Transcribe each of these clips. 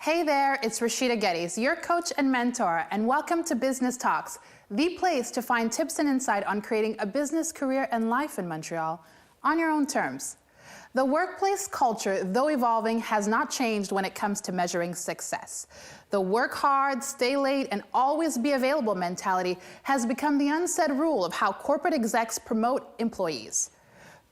Hey there, it's Rashida Geddes, your coach and mentor, and welcome to Business Talks, the place to find tips and insight on creating a business, career, and life in Montreal on your own terms. The workplace culture, though evolving, has not changed when it comes to measuring success. The work hard, stay late, and always be available mentality has become the unsaid rule of how corporate execs promote employees.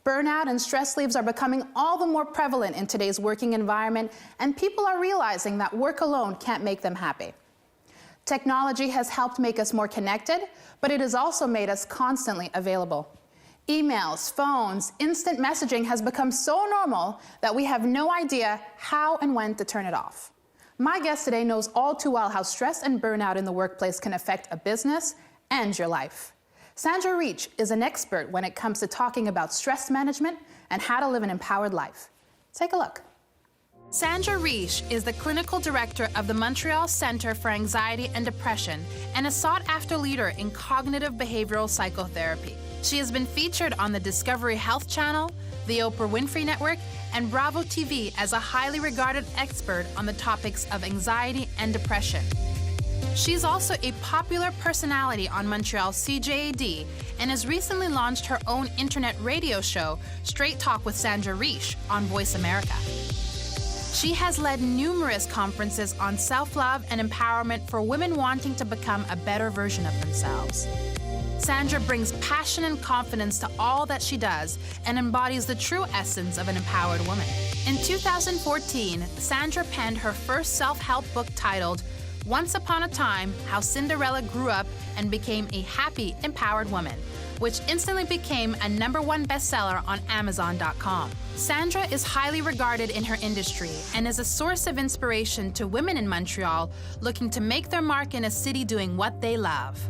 Burnout and stress leaves are becoming all the more prevalent in today's working environment, and people are realizing that work alone can't make them happy. Technology has helped make us more connected, but it has also made us constantly available. Emails, phones, instant messaging has become so normal that we have no idea how and when to turn it off. My guest today knows all too well how stress and burnout in the workplace can affect a business and your life. Sandra Reich is an expert when it comes to talking about stress management and how to live an empowered life. Take a look. Sandra Reich is the clinical director of the Montreal Centre for Anxiety and Depression and a sought-after leader in cognitive behavioral psychotherapy. She has been featured on the Discovery Health Channel, the Oprah Winfrey Network, and Bravo TV as a highly regarded expert on the topics of anxiety and depression. She's also a popular personality on Montreal CJAD and has recently launched her own internet radio show, Straight Talk with Sandra Reich, on Voice America. She has led numerous conferences on self-love and empowerment for women wanting to become a better version of themselves. Sandra brings passion and confidence to all that she does and embodies the true essence of an empowered woman. In 2014, Sandra penned her first self-help book titled Once Upon a Time, How Cinderella Grew Up and Became a Happy, Empowered Woman, which instantly became a #1 bestseller on Amazon.com. Sandra is highly regarded in her industry and is a source of inspiration to women in Montreal looking to make their mark in a city doing what they love.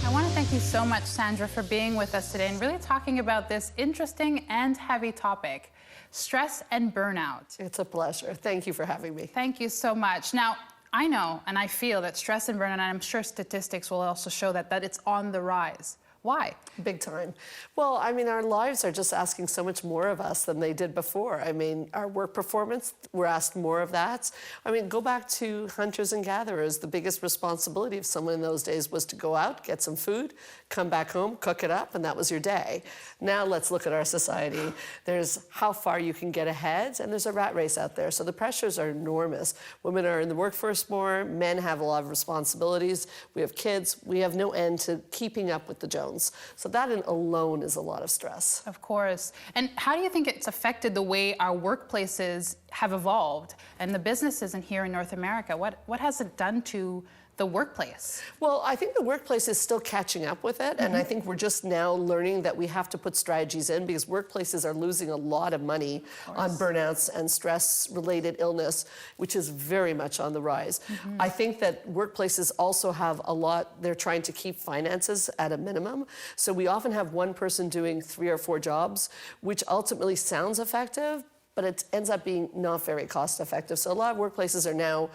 I want to thank you so much, Sandra, for being with us today and really talking about this interesting and heavy topic, stress and burnout. It's a pleasure. Thank you for having me. Thank you so much. Now, I know and I feel that stress and burnout, and I'm sure statistics will also show that it's on the rise. Why? Big time. Well, I mean, our lives are just asking so much more of us than they did before. I mean, our work performance, we're asked more of that. I mean, go back to hunters and gatherers. The biggest responsibility of someone in those days was to go out, get some food, come back home, cook it up, and that was your day. Now let's look at our society. There's how far you can get ahead, and there's a rat race out there. So the pressures are enormous. Women are in the workforce more, men have a lot of responsibilities. We have kids. We have no end to keeping up with the Jones. So that alone is a lot of stress. Of course. And how do you think it's affected the way our workplaces have evolved and the businesses in here in North America? What has it done to the workplace? Well, I think the workplace is still catching up with it, and I think we're just now learning that we have to put strategies in because workplaces are losing a lot of money on burnouts and stress-related illness, which is very much on the rise. I think that workplaces also have a lot, they're trying to keep finances at a minimum, so we often have one person doing 3 or 4 jobs, which ultimately sounds effective, but it ends up being not very cost effective. So a lot of workplaces are now,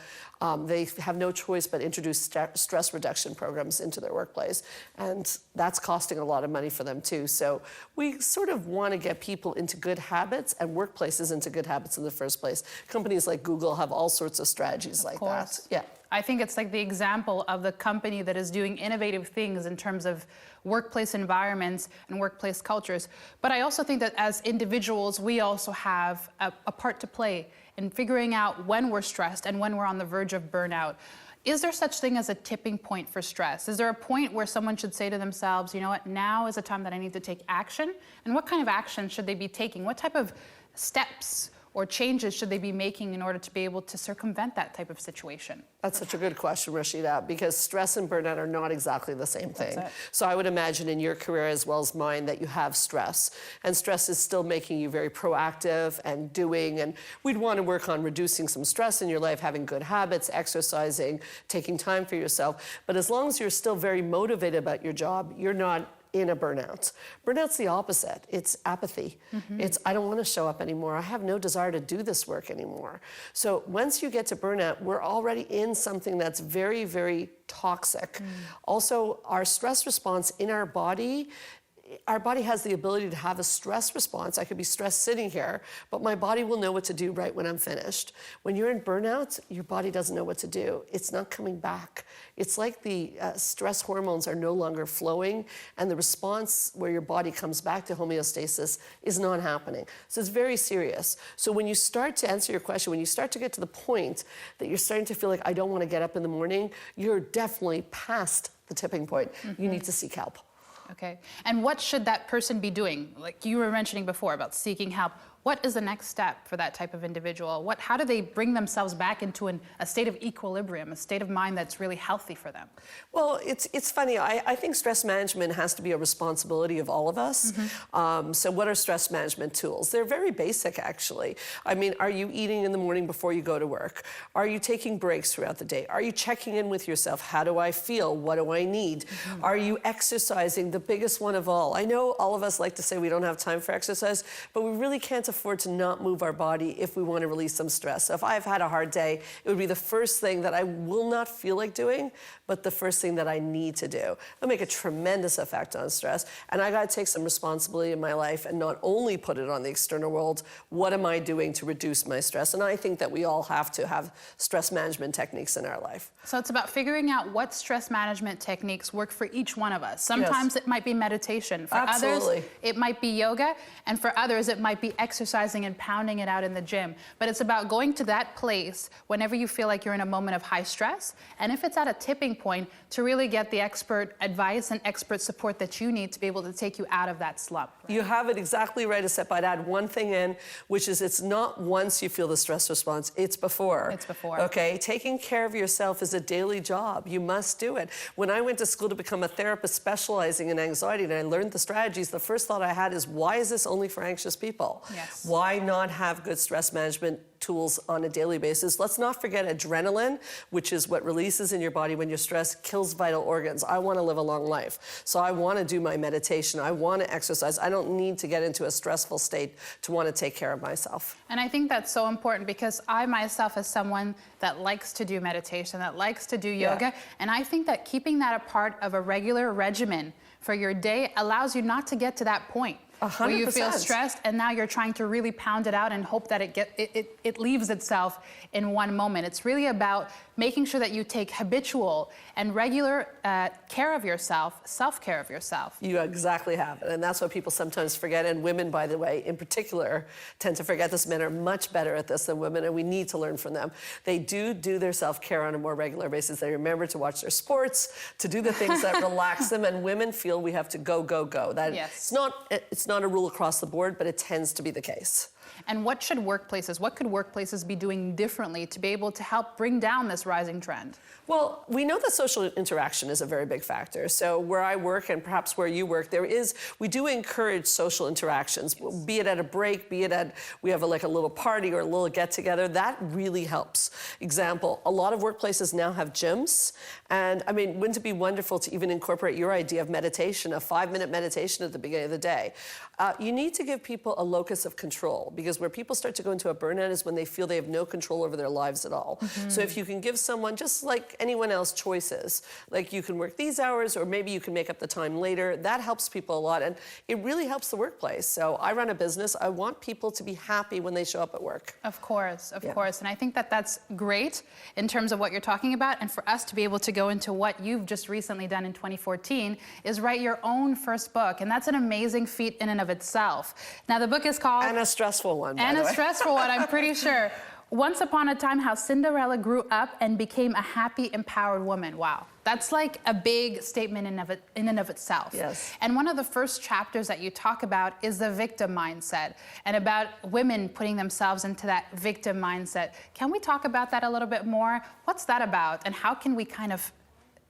they have no choice but introduce stress reduction programs into their workplace. And that's costing a lot of money for them too. So we sort of want to get people into good habits and workplaces into good habits in the first place. Companies like Google have all sorts of strategies like that. Yeah. I think it's like the example of the company that is doing innovative things in terms of workplace environments and workplace cultures. But I also think that as individuals, we also have a part to play in figuring out when we're stressed and when we're on the verge of burnout. Is there such thing as a tipping point for stress? Is there a point where someone should say to themselves, you know what, now is a time that I need to take action? And what kind of action should they be taking? What type of steps or changes should they be making in order to be able to circumvent that type of situation? That's such a good question, Rashida, because stress and burnout are not exactly the same thing. So I would imagine in your career as well as mine that you have stress. And stress is still making you very proactive and doing, and we'd want to work on reducing some stress in your life, having good habits, exercising, taking time for yourself. But as long as you're still very motivated about your job, you're not in a burnout. Burnout's the opposite. It's apathy. It's, I don't want to show up anymore. I have no desire to do this work anymore. So once you get to burnout, we're already in something that's very, very toxic. Also, our stress response in our body our body has the ability to have a stress response. I could be stressed sitting here, but my body will know what to do right when I'm finished. When you're in burnout, your body doesn't know what to do. It's not coming back. It's like the stress hormones are no longer flowing, and the response where your body comes back to homeostasis is not happening. So it's very serious. So when you start to answer your question, when you start to get to the point that you're starting to feel like, I don't want to get up in the morning, you're definitely past the tipping point. You need to seek help. Okay. And what should that person be doing? Like you were mentioning before about seeking help. What is the next step for that type of individual? How do they bring themselves back into a state of equilibrium, a state of mind that's really healthy for them? Well, it's funny. I think stress management has to be a responsibility of all of us. So what are stress management tools? They're very basic, actually. I mean, are you eating in the morning before you go to work? Are you taking breaks throughout the day? Are you checking in with yourself? How do I feel? What do I need? Are you exercising? The biggest one of all. I know all of us like to say we don't have time for exercise, but we really can't afford to not move our body if we want to release some stress. So if I've had a hard day, it would be the first thing that I will not feel like doing, but the first thing that I need to do. It'll make a tremendous effect on stress. And I got to take some responsibility in my life and not only put it on the external world, what am I doing to reduce my stress? And I think that we all have to have stress management techniques in our life. So it's about figuring out what stress management techniques work for each one of us. Sometimes it might be meditation. For others, it might be yoga. And for others, it might be exercising and pounding it out in the gym. But it's about going to that place whenever you feel like you're in a moment of high stress. And if it's at a tipping point, to really get the expert advice and expert support that you need to be able to take you out of that slump. Right? You have it exactly right, except I'd add one thing in, which is it's not once you feel the stress response, it's before. It's before. Okay? Taking care of yourself is a daily job. You must do it. When I went to school to become a therapist specializing in anxiety and I learned the strategies, the first thought I had is, why is this only for anxious people? Yes. Why not have good stress management tools on a daily basis? Let's not forget adrenaline, which is what releases in your body when you're stressed, kills vital organs. I want to live a long life. So I want to do my meditation. I want to exercise. I don't need to get into a stressful state to want to take care of myself. And I think that's so important because I myself, as someone that likes to do meditation, that likes to do yoga, and I think that keeping that a part of a regular regimen for your day allows you not to get to that point. 100%. Where you feel stressed and now you're trying to really pound it out and hope that it leaves itself in one moment. It's really about making sure that you take habitual and regular care of yourself, self-care of yourself. You exactly have it. And that's what people sometimes forget. And women, by the way, in particular, tend to forget this. Men are much better at this than women, and we need to learn from them. They do their self-care on a more regular basis. They remember to watch their sports, to do the things that relax them. And women feel we have to go, go, go. That it's not a rule across the board, but it tends to be the case. And what could workplaces be doing differently to be able to help bring down this rising trend? Well, we know that social interaction is a very big factor. So where I work and perhaps where you work, we do encourage social interactions, be it at a break, be it at, we have a little party or a little get together. That really helps. Example, a lot of workplaces now have gyms. And I mean, wouldn't it be wonderful to even incorporate your idea of meditation, a 5-minute meditation at the beginning of the day? You need to give people a locus of control, because where people start to go into a burnout is when they feel they have no control over their lives at all. So if you can give someone, just like anyone else, choices, like you can work these hours or maybe you can make up the time later, that helps people a lot, and it really helps the workplace. So I run a business. I want people to be happy when they show up at work. Of course. And I think that that's great in terms of what you're talking about, and for us to be able to go into what you've just recently done in 2014 is write your own first book, and that's an amazing feat in and of itself. Now, the book is called... And a stressful one, by the way. And a stressful one, I'm pretty sure. Once Upon a Time, How Cinderella Grew Up and Became a Happy, Empowered Woman. Wow. That's like a big statement in and of itself. Yes. And one of the first chapters that you talk about is the victim mindset and about women putting themselves into that victim mindset. Can we talk about that a little bit more? What's that about, and how can we kind of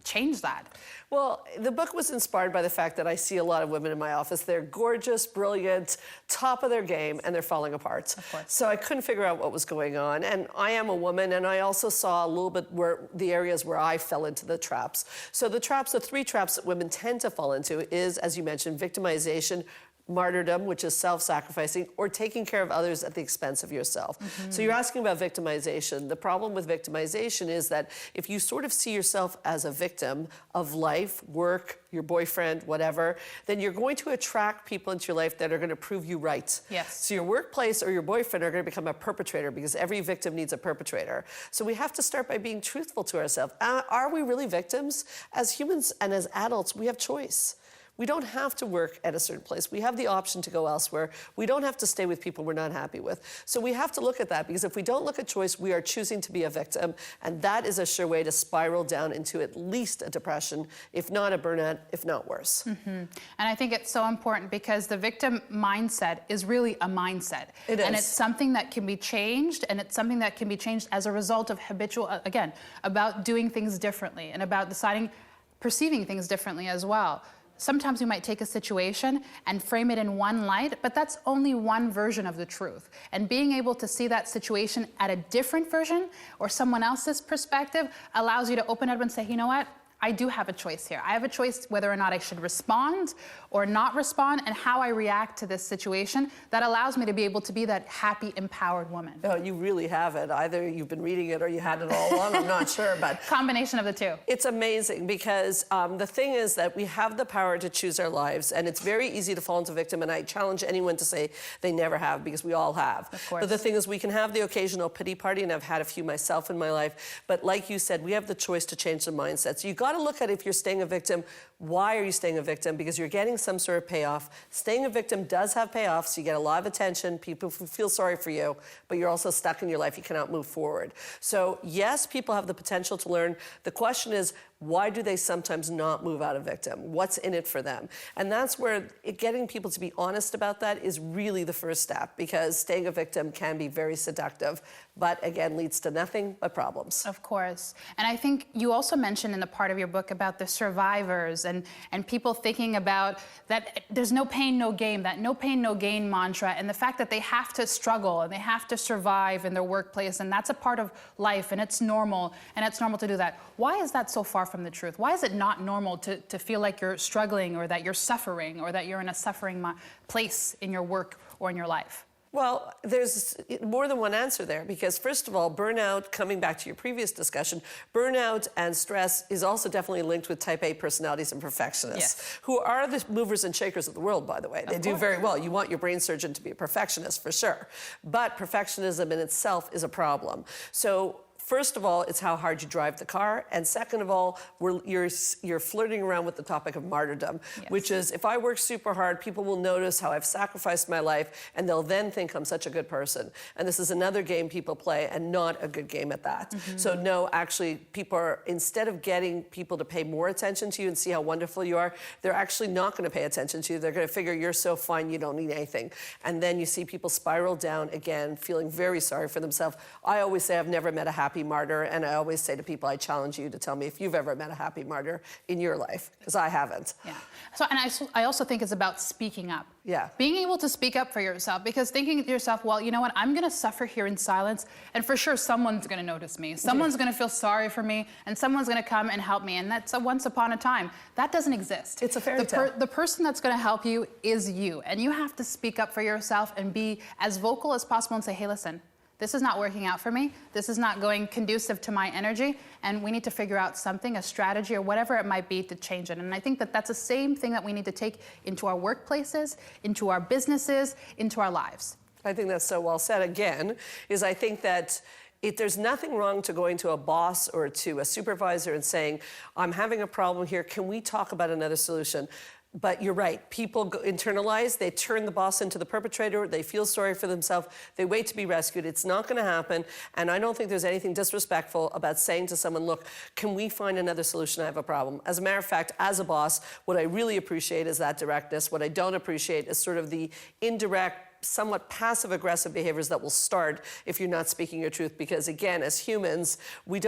change that? Well, the book was inspired by the fact that I see a lot of women in my office. They're gorgeous, brilliant, top of their game, and they're falling apart. Of course. So I couldn't figure out what was going on. And I am a woman, and I also saw a little bit the areas where I fell into the traps. So the 3 traps that women tend to fall into is, as you mentioned, victimization, martyrdom, which is self-sacrificing, or taking care of others at the expense of yourself. So you're asking about victimization. The problem with victimization is that if you sort of see yourself as a victim of life, work, your boyfriend, whatever, then you're going to attract people into your life that are going to prove you right. Yes. So your workplace or your boyfriend are going to become a perpetrator, because every victim needs a perpetrator. So we have to start by being truthful to ourselves. Are we really victims? As humans and as adults, we have choice. We don't have to work at a certain place. We have the option to go elsewhere. We don't have to stay with people we're not happy with. So we have to look at that, because if we don't look at choice, we are choosing to be a victim. And that is a sure way to spiral down into at least a depression, if not a burnout, if not worse. And I think it's so important, because the victim mindset is really a mindset. It is. And it's something that can be changed, and it's something that can be changed as a result of habitual, again, about doing things differently and about perceiving things differently as well. Sometimes we might take a situation and frame it in one light, but that's only one version of the truth. And being able to see that situation at a different version or someone else's perspective allows you to open up and say, you know what? I do have a choice here. I have a choice whether or not I should respond or not respond, and how I react to this situation. That allows me to be able to be that happy, empowered woman. Oh, you really have it. Either you've been reading it or you had it all along. I'm not sure, but Combination of the two. it's amazing, because the thing is that we have the power to choose our lives, and it's very easy to fall into victim, and I challenge anyone to say they never have, because we all have. Of course. But the thing is, we can have the occasional pity party, and I've had a few myself in my life, but like you said, we have the choice to change the mindset. So you got to look at, if you're staying a victim, why are you staying a victim? Because you're getting some sort of payoff. Staying a victim does have payoffs. You get a lot of attention. People feel sorry for you, but you're also stuck in your life. You cannot move forward. So yes, people have the potential to learn. The question is, why do they sometimes not move out of victim? What's in it for them? And that's where getting people to be honest about that is really the first step, because staying a victim can be very seductive, but again, leads to nothing but problems. Of course. And I think you also mentioned in the part of your book about the survivors and people thinking about that there's no pain, no gain, that no pain, no gain mantra, and the fact that they have to struggle and they have to survive in their workplace, and that's a part of life, and it's normal to do that. Why is that so far from the truth? Why is it not normal to feel like you're struggling, or that you're suffering, or that you're in a suffering place in your work or in your life? Well, there's more than one answer there, because first of all, burnout, coming back to your previous discussion, burnout and stress is also definitely linked with type A personalities and perfectionists, Yes. who are the movers and shakers of the world, by the way. They do very well. You want your brain surgeon to be a perfectionist, for sure. But perfectionism in itself is a problem. So first of all, it's how hard you drive the car. And second of all, you're flirting around with the topic of martyrdom, Yes. which is, if I work super hard, people will notice how I've sacrificed my life, and they'll then think I'm such a good person. And this is another game people play, and not a good game at that. So no, actually, people are, instead of getting people to pay more attention to you and see how wonderful you are, they're actually not going to pay attention to you. They're going to figure you're so fine, you don't need anything. And then you see people spiral down again, feeling very sorry for themselves. I always say I've never met a happy martyr, and I always say to people, I challenge you to tell me if you've ever met a happy martyr in your life, because I haven't. Yeah. So, and I also think it's about speaking up. Yeah. Being able to speak up for yourself, because thinking to yourself, well, you know what, I'm going to suffer here in silence, and for sure someone's going to notice me. Someone's going to feel sorry for me, and someone's going to come and help me, and that's a once upon a time. That doesn't exist. It's a fairy tale. The person that's going to help you is you, and you have to speak up for yourself and be as vocal as possible and say, hey, listen, this is not working out for me. This is not going conducive to my energy, and we need to figure out something, a strategy, or whatever it might be to change it. And I think that that's the same thing that we need to take into our workplaces, into our businesses, into our lives. I think that's so well said. Again, is I think that there's nothing wrong to going to a boss or to a supervisor and saying, I'm having a problem here. Can we talk about another solution? But you're right, people internalize, they turn the boss into the perpetrator, they feel sorry for themselves, they wait to be rescued. It's not going to happen, and I don't think there's anything disrespectful about saying to someone, look, can we find another solution? I have a problem. As a matter of fact, as a boss, what I really appreciate is that directness. What I don't appreciate is sort of the indirect, somewhat passive-aggressive behaviors that will start if you're not speaking your truth. Because again, as humans, we're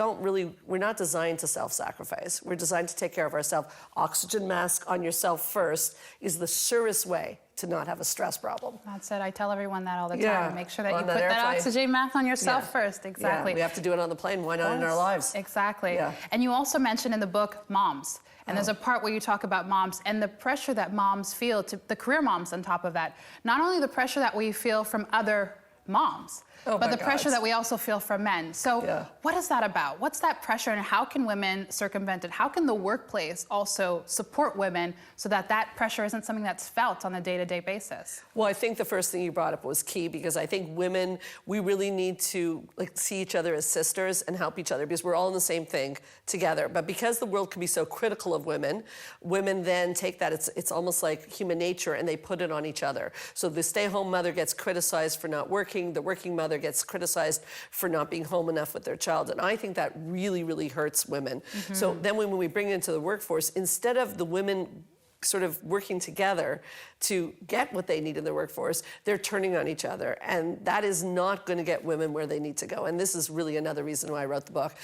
not designed to self-sacrifice. We're designed to take care of ourselves. Oxygen mask on yourself first is the surest way to not have a stress problem. That's it. I tell everyone that all the time. Yeah. Make sure that you On put that that airplane. oxygen mask on yourself Yeah. first. Exactly. Yeah, we have to do it on the plane. Why not in our lives? Exactly. Yeah. And you also mentioned in the book moms And there's a part where you talk about moms and the pressure that moms feel, the career moms on top of that. Not only the pressure that we feel from other moms, but the pressure that we also feel from men. So what is that about? What's that pressure, and how can women circumvent it? How can the workplace also support women so that that pressure isn't something that's felt on a day-to-day basis? Well, I think the first thing you brought up was key, because I think women, we really need to see each other as sisters and help each other, because we're all in the same thing together. But because the world can be so critical of women, women then take that, it's almost like human nature, and they put it on each other. So the stay-home mother gets criticized for not working, the working mother gets criticized for not being home enough with their child. And I think that really, really hurts women. So then when we bring it into the workforce, instead of the women sort of working together to get what they need in their workforce, they're turning on each other. And that is not going to get women where they need to go. And this is really another reason why I wrote the book,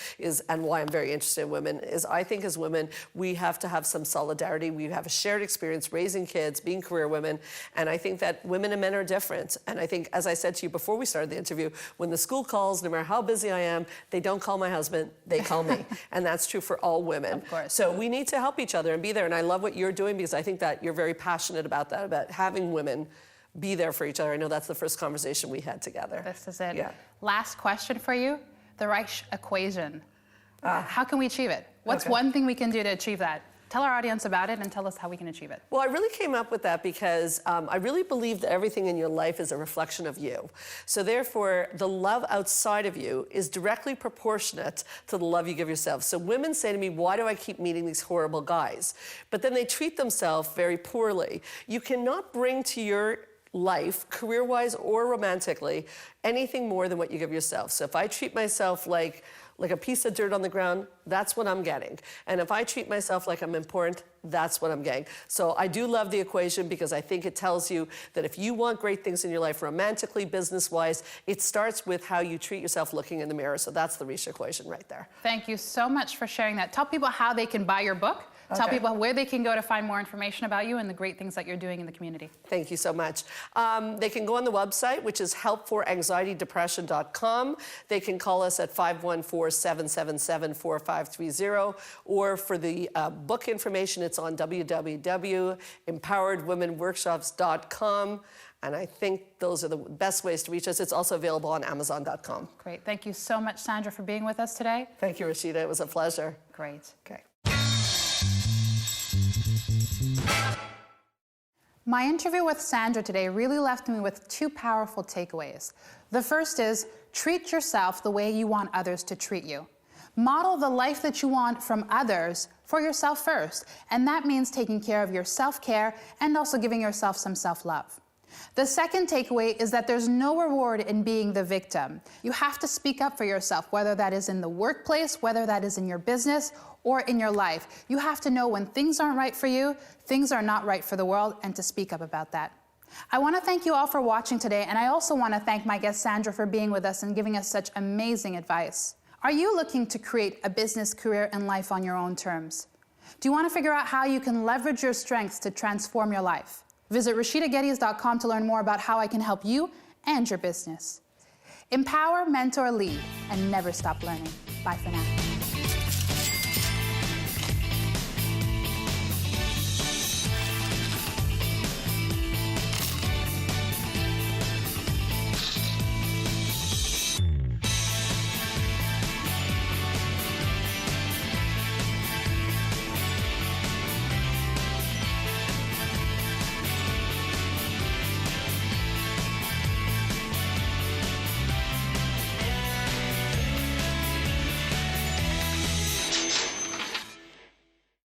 and why I'm very interested in women, is I think as women, we have to have some solidarity. We have a shared experience raising kids, being career women. And I think that women and men are different. And I think, as I said to you before we started the interview, when the school calls, no matter how busy I am, they don't call my husband, they call me. And that's true for all women. Of course. So we need to help each other and be there. And I love what you're doing, because I think that you're very passionate about that, about having women be there for each other. I know that's the first conversation we had together. This is it. Yeah. Last question for you, the Reich equation. How can we achieve it? What's one thing we can do to achieve that? Tell our audience about it and tell us how we can achieve it. Well, I really came up with that because I really believe that everything in your life is a reflection of you. So therefore, the love outside of you is directly proportionate to the love you give yourself. So women say to me, why do I keep meeting these horrible guys? But then they treat themselves very poorly. You cannot bring to your life, career-wise or romantically, anything more than what you give yourself. So if I treat myself like a piece of dirt on the ground, that's what I'm getting. And if I treat myself like I'm important, that's what I'm getting. So I do love the equation, because I think it tells you that if you want great things in your life, romantically, business-wise, it starts with how you treat yourself looking in the mirror. So that's the Reich equation right there. Thank you so much for sharing that. Tell people how they can buy your book. Tell people where they can go to find more information about you and the great things that you're doing in the community. Thank you so much. They can go on the website, which is helpforanxietydepression.com. They can call us at 514-777-4530. Or for the book information, it's on www.empoweredwomenworkshops.com. And I think those are the best ways to reach us. It's also available on Amazon.com. Great. Thank you so much, Sandra, for being with us today. Thank you, Rashida. It was a pleasure. Great. Okay. My interview with Sandra today really left me with two powerful takeaways. The first is, treat yourself the way you want others to treat you. Model the life that you want from others for yourself first, and that means taking care of your self-care and also giving yourself some self-love. The second takeaway is that there's no reward in being the victim. You have to speak up for yourself, whether that is in the workplace, whether that is in your business, or in your life. You have to know when things aren't right for you, things are not right for the world, and to speak up about that. I want to thank you all for watching today, and I also want to thank my guest Sandra for being with us and giving us such amazing advice. Are you looking to create a business, career, and life on your own terms? Do you want to figure out how you can leverage your strengths to transform your life? Visit RashidaGeddes.com to learn more about how I can help you and your business. Empower, mentor, lead, and never stop learning. Bye for now.